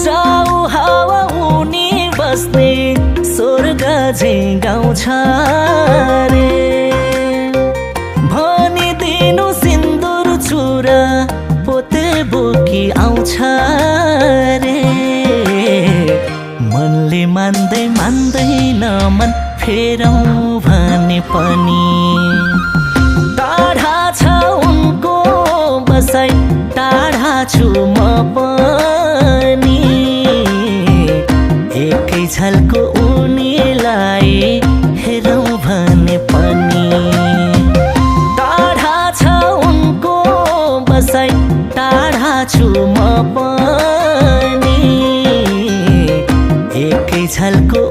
जाऊ हावा उनी बस्ने स्वर्ग झै गाउँछ रे भनिदिनु सिन्दुर चुरा पोते बोकी आउँछ रे मनले मान्दैन मन फेरौँ भने पनि टाढा छ उनको बसाइ टाढा छु म पनि एकै झल्को उनीलाई हेरौँ भने पनि टाढा छ उनको बसाइ टाढा छु म पनि एकै झल्को